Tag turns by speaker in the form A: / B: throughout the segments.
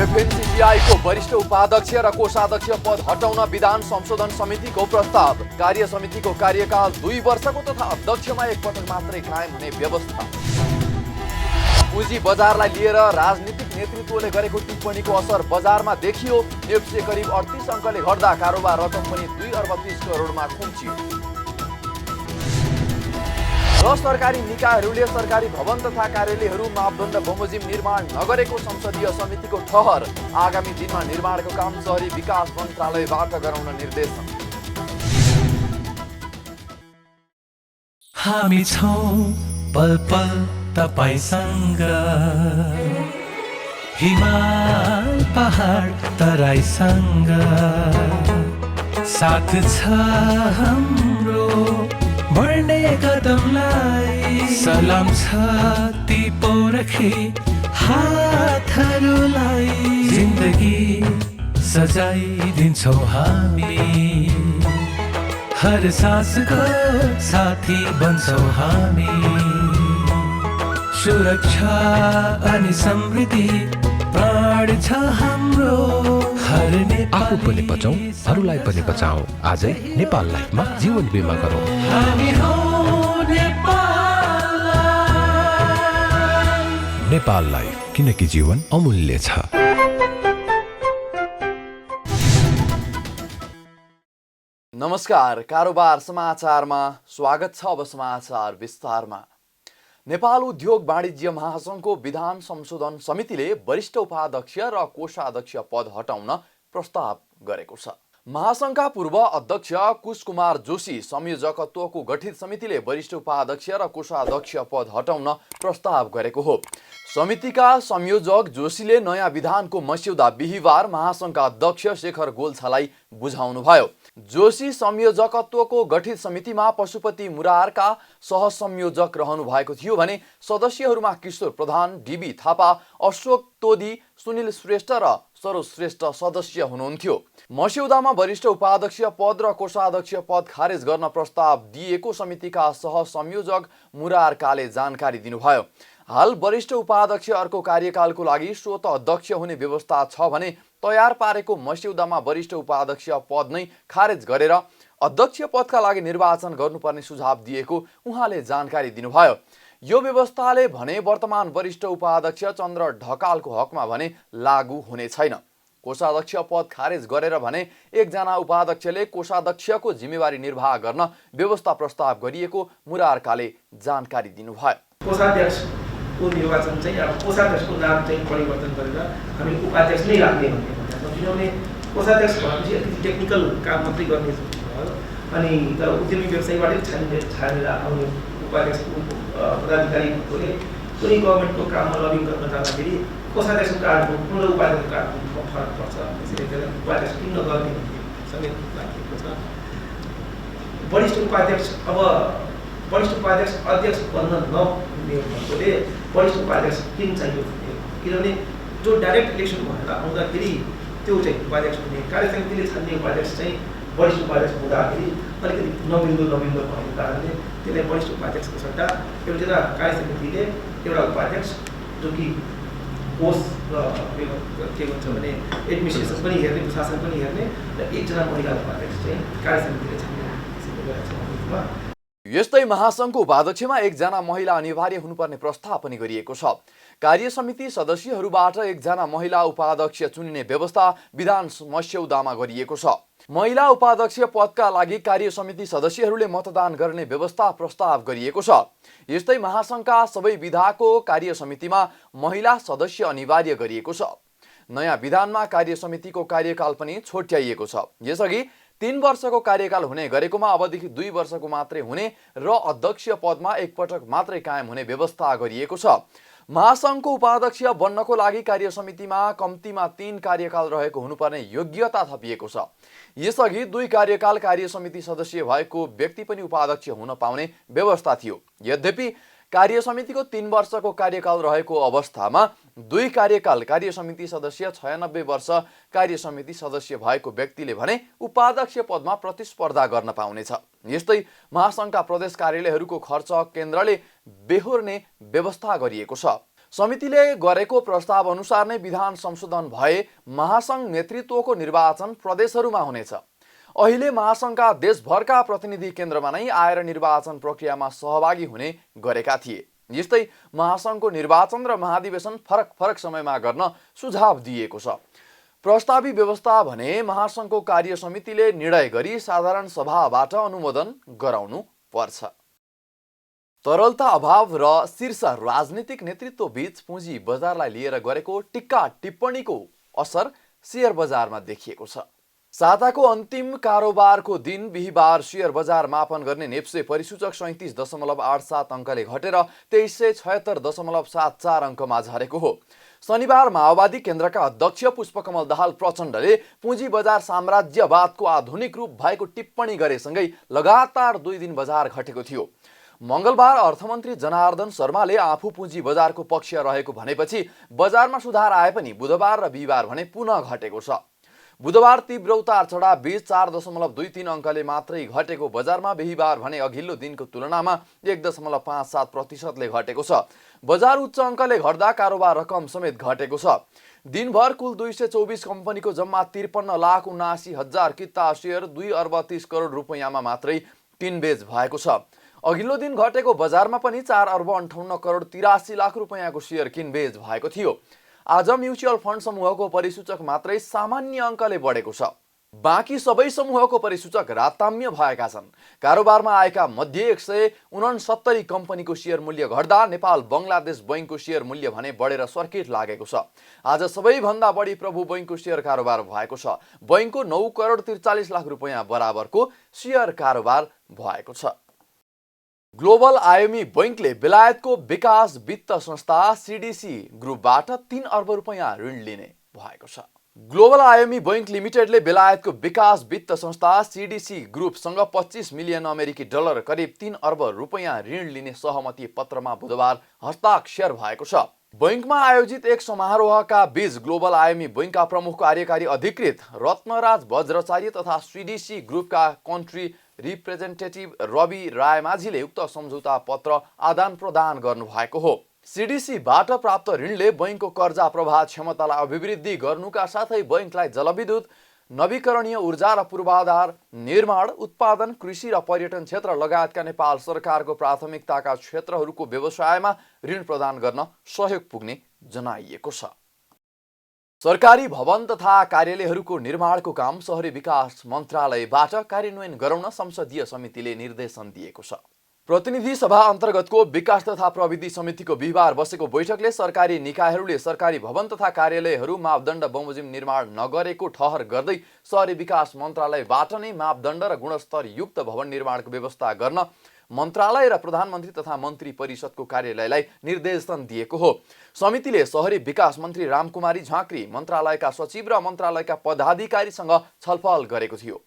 A: एफएनसीसीआईको वरिष्ठ उपाध्यक्ष र कोषाध्यक्ष पद हटाउन विधान संशोधन समितिको प्रस्ताव। कार्य समितिको कार्यकाल 2 वर्षको तथा अध्यक्षमा एक पटक मात्रै कायम हुने व्यवस्था। पुँजी बजारलाई लिएर राजनीतिक नेतृत्वले गरेको टिप्पणीको असर बजारमा देखियो। नेप्से करिब 38 अङ्कले घट्दा कारोबार रकम पनि 2 अर्ब 30 करोडमा खुम्चियो। र सरकारी निकायहरूले सरकारी भवन तथा कार्यालयहरू मापदण्ड बमोजिम निर्माण नगरेको संसदीय समितिको ठहर। आगामी दिनमा निर्माणको काम शहरी विकास मन्त्रालयबाट गराउन निर्देशन।
B: हामी छौं पल पल तपाईसँग, हिमाल पहाड तराईसँग, साथ छ हाम्रो बढ्ने कदमलाई। सलाम छ ती पोरखे हातहरूलाई, जिन्दगी सजाइदिन्छौँ हामी, हर सासको साथी बन्छौँ हामी। सुरक्षा अनि समृद्धि प्राण छ हाम्रो।
C: आफू पनि बचौं, अरूलाई पनि बचाऊ। आजै नेपाल लाइफमा जीवन बिमा गरौँ।
B: हामी हौं नेपाल लाइफ।
C: नेपाल लाइफ, किनकि जीवन अमूल्य छ।
A: नमस्कार, कारोबार समाचारमा स्वागत छ। अब समाचार विस्तारमा। नेपाल उद्योग वाणिज्य महासंघको विधान संशोधन समितिले वरिष्ठ उपाध्यक्ष र कोषाध्यक्ष पद हटाउन प्रस्ताव गरेको छ। महासंघका पूर्व अध्यक्ष कुशकुमार जोशी संयोजकत्वको गठित समितिले वरिष्ठ उपाध्यक्ष र कोषाध्यक्ष पद हटाउन प्रस्ताव गरेको हो। समितिका संयोजक जोशीले नयाँ विधानको मस्यौदा बिहिबार महासंघका अध्यक्ष शेखर गोल्छालाई बुझाउनुभयो। जोशी संयोजकत्वको गठित समितिमा पशुपति मुरारका सहसंयोजक रहनु भएको थियो भने सदस्यहरूमा किशोर प्रधान, डीबी थापा, अशोक तोदी, सुनिल श्रेष्ठ र सरोज श्रेष्ठ सदस्य हुनुहुन्थ्यो। मस्यौदामा वरिष्ठ उपाध्यक्ष पद र कोषाध्यक्ष पद खारेज गर्न प्रस्ताव दिएको समितिका सहसंयोजक मुरारकाले जानकारी दिनुभयो। हाल वरिष्ठ उपाध्यक्ष अर्को कार्यकालको लागि स्वतः अध्यक्ष हुने व्यवस्था छ भने तयार पारेको मस्यौदामा वरिष्ठ उपाध्यक्ष पद नै खारेज गरेर अध्यक्ष पदका लागि निर्वाचन गर्नुपर्ने सुझाव दिएको उहाँले जानकारी दिनुभयो। यो व्यवस्थाले भने वर्तमान वरिष्ठ उपाध्यक्ष चन्द्र ढकालको हकमा भने लागू हुने छैन। कोषाध्यक्ष पद खारेज गरेर भने एकजना उपाध्यक्षले कोषाध्यक्षको जिम्मेवारी निर्वाह गर्न व्यवस्था प्रस्ताव गरिएको मुरारकाले जानकारी दिनुभयो।
D: कोषाध्यक्षको निर्वाचन चाहिँ अब कोषाध्यक्षको नाम चाहिँ परिवर्तन गरेर हामी उपाध्यक्ष नै राख्ने भन्ने भनेको, किनभने कोषाध्यक्ष भनेपछि अलिकति टेक्निकल काम मात्रै गर्ने भयो। अनि तर उद्यमी व्यवसायीबाटै छानेर आउने उपाध्यक्ष पदाधिकारीले कुनै गभर्मेन्टको काममा लबिङ गर्न जाँदाखेरि कोषाध्यक्षको कार्ड र उपाध्यक्षको कार्डमा फरक पर्छ। त्यसैले गर्दा उपाध्यक्ष किन नगर्ने भन्ने समेत राखिएको छ। वरिष्ठ उपाध्यक्ष अध्यक्ष बन्न नहुने भएकोले वरिष्ठ उपाध्यक्ष किन चाहियो भन्ने, किनभने जो डाइरेक्ट इलेक्सन भएर आउँदाखेरि त्यो चाहिँ उपाध्यक्ष हुने, कार्य समितिले छान्ने उपाध्यक्ष चाहिँ वरिष्ठ उपाध्यक्ष हुँदाखेरि अलिकति नमिल्दो भएको कारणले त्यसलाई वरिष्ठ उपाध्यक्षको सट्टा एउटा कार्य समितिले एउटा उपाध्यक्ष जो कि कोष र के भन्छ भने एडमिनिस्ट्रेसन पनि हेर्ने, प्रशासन पनि हेर्ने र एकजना महिला उपाध्यक्ष चाहिँ कार्य समितिले छान्ने।
A: यस्तै महासंघको उपाध्यक्षमा एकजना महिला अनिवार्य हुनुपर्ने प्रस्ताव पनि गरिएको छ। कार्य समिति सदस्यहरूबाट एकजना महिला उपाध्यक्ष चुनिने व्यवस्था विधान मस्यौदामा गरिएको छ। महिला उपाध्यक्ष पदका लागि कार्य समिति सदस्यहरूले मतदान गर्ने व्यवस्था प्रस्ताव गरिएको छ। यस्तै महासंघका सबै विधाको कार्य समितिमा महिला सदस्य अनिवार्य गरिएको छ। नयाँ विधानमा कार्य समितिको कार्यकाल पनि छोट्याइएको छ। यसअघि 3 वर्षको कार्यकाल हुने गरेकोमा अबदेखि 2 वर्षको मात्रै हुने र अध्यक्ष पदमा एकपटक मात्रै कायम हुने व्यवस्था गरिएको छ। महासंघको उपाध्यक्ष बन्नको लागि कार्य समितिमा कम्तीमा 3 कार्यकाल रहेको हुनुपर्ने योग्यता थपिएको छ। यसअघि 2 कार्यकाल कार्य समिति सदस्य भएको व्यक्ति पनि उपाध्यक्ष हुन पाउने व्यवस्था थियो। यद्यपि कार्य समितिको 3 वर्षको कार्यकाल रहेको अवस्थामा 2 कार्यकाल कार्य समिति सदस्य 96 वर्ष कार्य समिति सदस्य भएको व्यक्तिले भने उपाध्यक्ष पदमा प्रतिस्पर्धा गर्न पाउनेछ। यस्तै महासंघका प्रदेश कार्यालयहरूको खर्च केन्द्रले बेहोर्ने व्यवस्था गरिएको छ। समितिले गरेको प्रस्ताव अनुसार नै विधान संशोधन भए महासंघ नेतृत्वको निर्वाचन प्रदेशहरूमा हुनेछ। अहिले महासंघका देशभरका प्रतिनिधि केन्द्रमा नै आएर निर्वाचन प्रक्रियामा सहभागी हुने गरेका थिए। यस्तै महासंघको निर्वाचन र महाधिवेशन फरक फरक समयमा गर्न सुझाव दिएको छ। प्रस्तावी व्यवस्था भने महासंघको कार्य समितिले निर्णय गरी साधारण सभाबाट अनुमोदन गराउनु पर्छ। तरलता अभाव र शीर्ष राजनीतिक नेतृत्व बीच पुँजी बजारलाई लिएर गरेको टिक्का टिप्पणीको असर शेयर बजारमा देखिएको छ। साताको अन्तिम कारोबारको दिन बिहीबार शेयर बजार मापन गर्ने नेप्से परिसूचक 37.87 अङ्कले घटेर 2376.74 अङ्कमा झरेको हो। शनिबार माओवादी केन्द्रका अध्यक्ष पुष्पकमल दाहाल प्रचण्डले पुँजी बजार साम्राज्यवादको आधुनिक रूप भएको टिप्पणी गरेसँगै लगातार 2 दिन बजार घटेको थियो। मंगलबार अर्थमन्त्री जनार्दन शर्माले आफू पुँजी बजारको पक्ष रहेको भनेपछि बजारमा सुधार आए पनि बुधबार र बिहीबार भने पुनः घटेको छ। बुधबार तीव्र उतार चढाव बीच 4.23 अङ्कले मात्रै घटेको बजारमा बिहीबार भने अघिल्लो दिनको तुलनामा 1.57% घटेको छ। बजार उच्च अङ्कले घट्दा कारोबार रकम समेत घटेको छ। दिनभर कुल 224 कम्पनीको जम्मा 53,79,000 किता शेयर 2 अर्ब 30 करोड रुपैयाँमा मात्रै किनबेच भएको छ। अघिल्लो दिन घटेको बजारमा पनि 4 अर्ब 58 करोड 83 लाख रुपैयाँको शेयर किनबेच भएको थियो। आज म्युचुअल फन्ड समूहको परिसूचक मात्रै सामान्य अङ्कले बढेको छ। बाँकी सबै समूहको परिसूचक राताम्य भएका छन्। कारोबारमा आएका मध्ये 169 कम्पनीको शेयर मूल्य घट्दा नेपाल बङ्गलादेश बैंकको शेयर मूल्य भने बढेर सर्किट लागेको छ। आज सबैभन्दा बढी प्रभु बैंकको शेयर कारोबार भएको छ। बैंकको 9 करोड 43 लाख रुपैयाँ बराबरको शेयर कारोबार भएको छ। ग्लोबल आयोमी बैंकले बेलायतको विकास वित्त संस्था सीडीसी ग्रुपबाट 3 अर्ब रुपैयाँ ऋण लिने भएको छ। ग्लोबल आयोमी बैंक लिमिटेडले बेलायतको विकास वित्त संस्था सीडीसी ग्रुपसँग 25 मिलियन अमेरिकी डलर करिब 3 अर्ब रुपैयाँ ऋण लिने सहमति पत्रमा बुधबार हस्ताक्षर भएको छ। बैंकमा आयोजित एक समारोहका बीच ग्लोबल आयोमी बैंकका प्रमुख कार्यकारी अधिकृत रत्नराज वज्रचार्य तथा सीडीसी ग्रुपका कन्ट्री रिप्रेजेन्टेटिभ रवि रायमाझीले उक्त सम्झौता पत्र आदान प्रदान गर्नुभएको हो। सीडीसीबाट प्राप्त ऋणले बैंकको कर्जा प्रवाह क्षमतालाई अभिवृद्धि गर्नुका साथै बैंकलाई जलविद्युत, नवीकरणीय ऊर्जा र पूर्वाधार निर्माण, उत्पादन, कृषि र पर्यटन क्षेत्र लगायतका नेपाल सरकारको प्राथमिकताका क्षेत्रहरूको व्यवसायमा ऋण प्रदान गर्न सहयोग पुग्ने जनाइएको छ। सरकारी भवन तथा कार्यालयहरूको निर्माणको काम शहरी विकास मन्त्रालयबाट कार्यान्वयन गराउन संसदीय समितिले निर्देशन दिएको छ। प्रतिनिधि सभा अन्तर्गतको विकास तथा प्रविधि समितिको बिहीबार बसेको बैठकले सरकारी निकायहरूले सरकारी भवन तथा कार्यालयहरू मापदण्ड बमोजिम निर्माण नगरेको ठहर गर्दै शहरी विकास मन्त्रालयबाट नै मापदण्ड र गुणस्तर युक्त भवन निर्माणको व्यवस्था गर्न मन्त्रालय र प्रधानमन्त्री तथा मन्त्री परिषदको कार्यालयलाई निर्देशन दिएको हो। समितिले शहरी विकास मन्त्री रामकुमारी झाँक्री, मन्त्रालयका सचिव र मन्त्रालयका पदाधिकारीसँग छलफल गरेको थियो।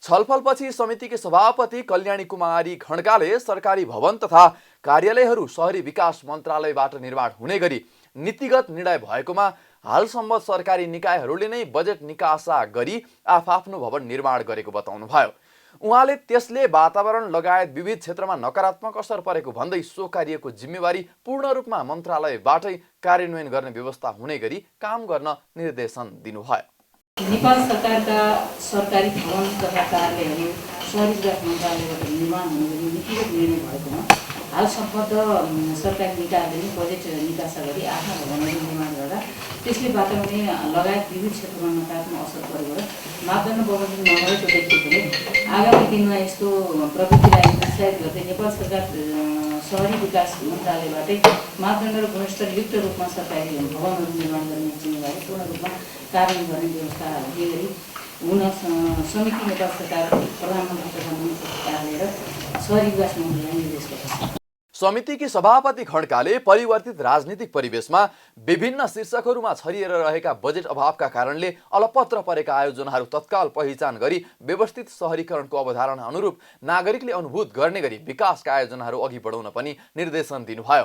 A: छलफलपछि समितिकी सभापति कल्याणी कुमारी खड्काले सरकारी भवन तथा कार्यालयहरू शहरी विकास मन्त्रालयबाट निर्माण हुने गरी नीतिगत निर्णय भएकोमा हालसम्म सरकारी निकायहरूले नै बजेट निकासा गरी आफ्नो भवन निर्माण गरेको बताउनुभयो। उहाँले त्यसले वातावरण लगायत विविध क्षेत्रमा नकारात्मक असर परेको भन्दै सो कार्यको जिम्मेवारी पूर्ण रूपमा मन्त्रालयबाटै कार्यान्वयन गर्ने व्यवस्था हुने गरी काम गर्न निर्देशन दिनुभयो।
E: नेपाल सरकारका सरकारी भवन तथा कार्यालयहरू शहरी विकास मन्त्रालयबाट निर्माण हुने गरी नीतिगत निर्णय भएकोमा हालसम्म त सरकारी निकायहरूले नै बजेट निकासा गरी आफ्ना भवनहरू निर्माण गर्दा त्यसले वातावरण लगायत विविध क्षेत्रमा नकारात्मक असर परेको र मापदण्ड बमोजिम नभएको देखिएकोले आगामी दिनमा यस्तो प्रवृत्तिलाई प्रोत्साहित गर्दै नेपाल सरकार शहरी विकास मन्त्रालयबाटै मापदण्ड र गुणस्तर युक्त रूपमा सरकारी भवनहरू निर्माण गर्ने जिम्मेवारी पूर्ण रूपमा कार्यान्वयन गर्ने व्यवस्था गरी हुन समिति नेपाल सरकार प्रधानमन्त्री तथा मन्त्री कार्यालय र शहरी विकास मन्त्रालयले निर्देश गरेको छ।
A: समितिकी सभापति खड्काले परिवर्तित राजनीतिक परिवेशमा विभिन्न शीर्षकहरूमा छरिएर रहेका बजेट अभावका कारणले अलपत्र परेका आयोजनाहरू तत्काल पहिचान गरी व्यवस्थित शहरीकरणको अवधारणा अनुरूप नागरिकले अनुभूत गर्ने गरी विकासका आयोजनाहरू अघि बढाउन पनि निर्देशन दिनुभयो।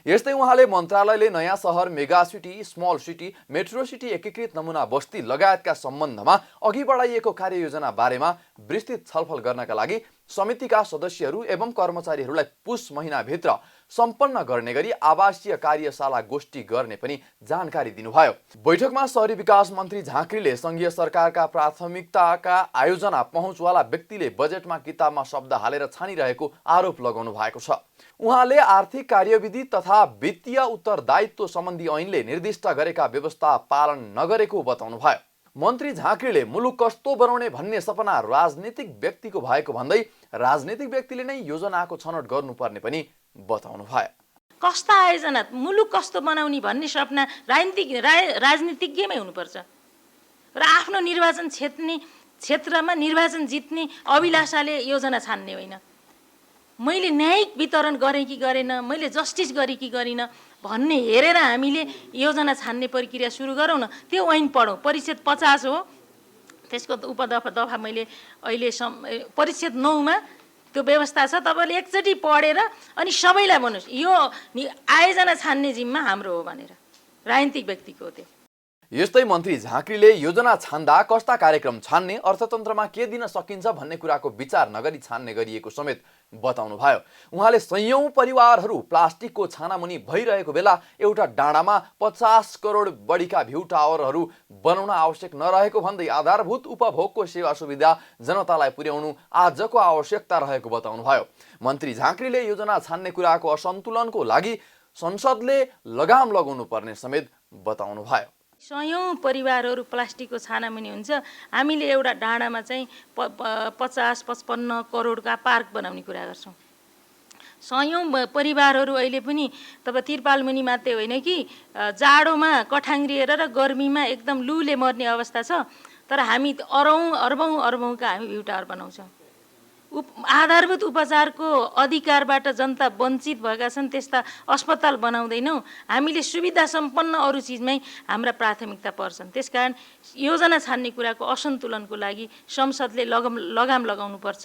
A: यस्तै उहाँले मन्त्रालयले नयाँ सहर, mega city, small city, metro city, एकीकृत नमुना बस्ती लगायतका सम्बन्धमा अघि बढाइएको कार्ययोजना बारेमा विस्तृत छलफल गर्नका लागि समितिका सदस्यहरू एवं कर्मचारीहरूलाई पुस महिनाभित्र सम्पन्न गर्ने गरी आवासीय कार्यशाला गोष्ठी गर्ने पनि जानकारी दिनुभयो। बैठकमा शहरी विकास मन्त्री झाँक्रीले संघीय सरकारका प्राथमिकताका आयोजना पहुँचवाला व्यक्तिले बजेटमा किताबमा शब्द हालेर छानिरहेको आरोप लगाउनु भएको छ। उहाँले आर्थिक कार्यविधि तथा वित्तीय उत्तरदायित्व सम्बन्धी ऐनले निर्दिष्ट गरेका व्यवस्था पालन नगरेको बताउनुभयो। मन्त्री झाँक्रीले मुलुक कस्तो बनाउने भन्ने सपना राजनीतिक व्यक्तिको भएको भन्दै राजनीतिक व्यक्तिले नै योजनाको छनौट गर्नुपर्ने पनि बताउनुभयो।
F: कस्ता आयोजना मुलुक कस्तो बनाउने भन्ने सपना राजनीतिज्ञमै हुनुपर्छ र आफ्नो निर्वाचन क्षेत्रमा निर्वाचन जित्ने अभिलाषाले योजना छान्ने होइन। मैले न्यायिक वितरण गरेँ कि गरेन, मैले जस्टिस गरेँ कि गरिनँ भन्ने हेरेर हामीले योजना छान्ने प्रक्रिया सुरु गरौँ न। त्यो ऐन पढौँ। परिच्छेद 50 हो, त्यसको दफा मैले अहिले परिच्छेद 9 मा त्यो व्यवस्था छ। तपाईँले एकचोटि पढेर अनि सबैलाई भन्नुहोस् यो आयोजना छान्ने जिम्मा हाम्रो हो भनेर, राजनीतिक व्यक्तिको हो त्यो।
A: यस्तै मन्त्री झाँक्रीले योजना छान्दा कस्ता कार्यक्रम छान्ने, अर्थतन्त्रमा के दिन सकिन्छ भन्ने कुराको विचार नगरी छान्ने गरिएको समेत बताउनुभयो। उहाँले सयौं परिवारहरू प्लास्टिकको छानामुनि भइरहेको बेला एउटा डाँडामा 50 करोड बढीका भ्यू टावरहरू बनाउन आवश्यक नरहेको भन्दै आधारभूत उपभोगको सेवा सुविधा जनतालाई पुर्याउनु आजको आवश्यकता रहेको बताउनुभयो। मन्त्री झाँक्रीले योजना छान्ने कुराको असन्तुलनको लागि संसदले लगाम लगाउनु पर्ने समेत बताउनुभयो।
F: सयौं परिवारहरू प्लास्टिकको छानामुनि हुन्छ। हामीले एउटा डाँडामा चाहिँ 50-55 करोडका पार्क बनाउने कुरा गर्छौँ। सयौं परिवारहरू अहिले पनि तपाईँ तिरपाल मुनि मात्रै होइन कि जाडोमा कठाङ्ग्रिएर र गर्मीमा एकदम लुले मर्ने अवस्था छ। तर हामी अर्बौं हामी भ्यू टावर बनाउँछौँ। आधारभूत उपचारको अधिकारबाट जनता वञ्चित भएका छन्, त्यस्ता अस्पताल बनाउँदैनौँ। हामीले सुविधा सम्पन्न अरू चिजमै हाम्रा प्राथमिकता पर्छन्। त्यसकारण योजना छान्ने कुराको असन्तुलनको लागि संसदले लगाम लगाउनुपर्छ।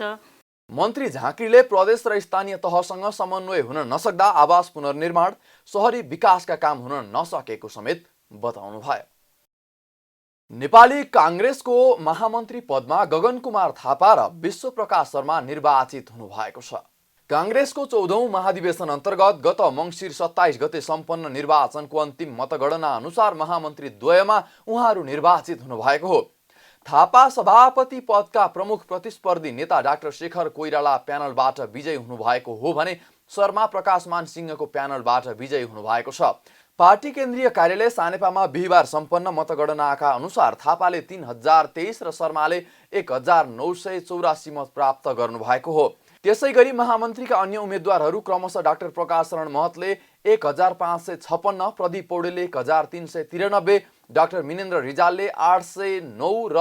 A: मन्त्री झाँक्रीले प्रदेश र स्थानीय तहसँग समन्वय हुन नसक्दा आवास पुनर्निर्माण, शहरी विकासका काम हुन नसकेको समेत बताउनुभयो। नेपाली काङ्ग्रेसको महामन्त्री पदमा गगन कुमार थापा र विश्वप्रकाश शर्मा निर्वाचित हुनुभएको छ। काङ्ग्रेसको 14औं महाधिवेशन अन्तर्गत गत मङ्सिर 27 गते सम्पन्न निर्वाचनको अन्तिम मतगणना अनुसार महामन्त्री द्वयमा उहाँहरू निर्वाचित हुनुभएको हो। थापा सभापति पदका प्रमुख प्रतिस्पर्धी नेता डाक्टर शेखर कोइराला प्यानलबाट विजयी हुनुभएको हो भने शर्मा प्रकाशमान सिंहको प्यानलबाट विजयी हुनुभएको छ। पार्टी केन्द्रीय कार्यालय सानेपामा बिहिबार सम्पन्न मतगणनाका अनुसार थापाले 3023 र शर्माले 1984 मत प्राप्त गर्नुभएको हो। त्यसैगरी महामन्त्रीका अन्य उम्मेद्वारहरू क्रमशः डाक्टर प्रकाश शरण महतले 1556, प्रदीप पौडेलले 1393, डाक्टर मिनेन्द्र रिजालले 809 र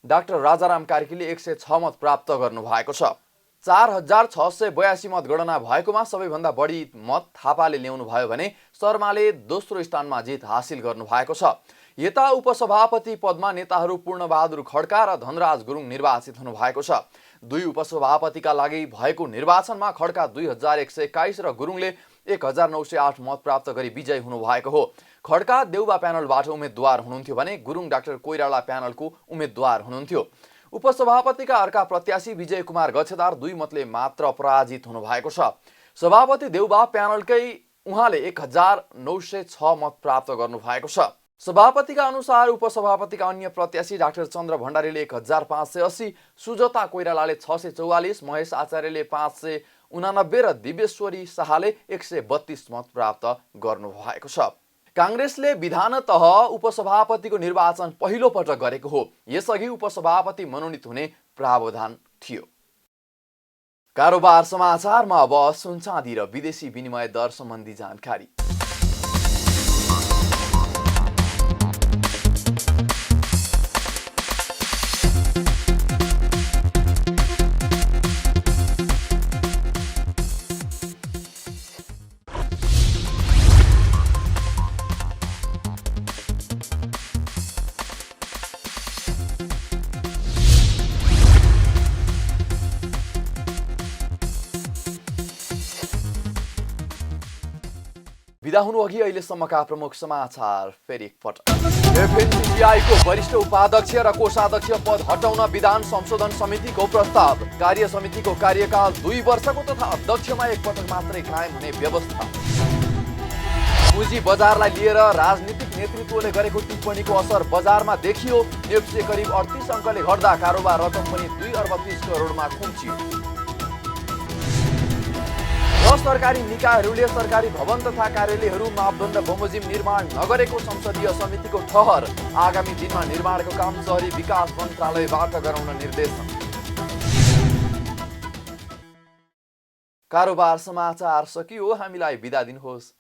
A: डाक्टर राजाराम कार्कीले 106 मत प्राप्त गर्नुभएको छ। 4682 मत गणना भएकोमा सबैभन्दा बढी मत थापाले ल्याउनु भयो भने शर्माले दोस्रो स्थानमा जित हासिल गर्नुभएको छ। यता उपसभापति पदमा नेताहरू पूर्णबहादुर खड्का र धनराज गुरुङ निर्वाचित हुनुभएको छ। दुई उपसभापतिका लागि भएको निर्वाचनमा खड्का 2121 र गुरुङले 1908 मत प्राप्त गरी विजयी हुनुभएको हो। खड्का देउबा प्यानलबाट उम्मेद्वार हुनुहुन्थ्यो भने गुरुङ डाक्टर कोइराला प्यानलको उम्मेद्वार हुनुहुन्थ्यो। उपसभापतिका अर्का प्रत्याशी विजय कुमार गच्छेदार 2 मतले मात्र पराजित हुनुभएको छ। सभापति देउबा प्यानलकै उहाँले 1906 मत प्राप्त गर्नुभएको छ। सभापतिका अनुसार उपसभापतिका अन्य प्रत्याशी डाक्टर चन्द्र भण्डारीले 1580, सुजता कोइरालाले 644, महेश आचार्यले 589 र दिव्येश्वरी शाहले 132 मत प्राप्त गर्नुभएको छ। काङ्ग्रेसले विधानतः उपसभापतिको निर्वाचन पहिलो पटक गरेको हो। यसअघि उपसभापति मनोनित हुने प्रावधान थियो। कारोबार समाचारमा अब सुन चाँदी र विदेशी विनिमय दर सम्बन्धी जानकारी। बिदा हुनु अघि अहिलेसम्मका प्रमुख समाचार फेरि एकपटक। एफएनसीसीआईको वरिष्ठ उपाध्यक्ष र कोषाध्यक्ष पद हटाउन विधान संशोधन समितिको प्रस्ताव। कार्य समितिको कार्यकाल 2 वर्षको तथा अध्यक्षमा एकपटक मात्रै कायम हुने व्यवस्था। पुँजी बजारलाई लिएर राजनीतिक नेतृत्वले गरेको टिप्पणीको असर बजारमा देखियो। नेप्से करिब 38 अङ्कले घट्दा कारोबार रकम पनि 2 अर्ब 30 करोडमा खुम्चियो। र सरकारी निकायहरूले सरकारी भवन तथा कार्यालयहरू मापदण्ड बमोजिम निर्माण नगरेको संसदीय समितिको ठहर। आगामी दिनमा निर्माणको काम शहरी विकास मन्त्रालयबाट गराउन निर्देशन। कारोबार समाचार सकियो। हामीलाई बिदा दिनुहोस्।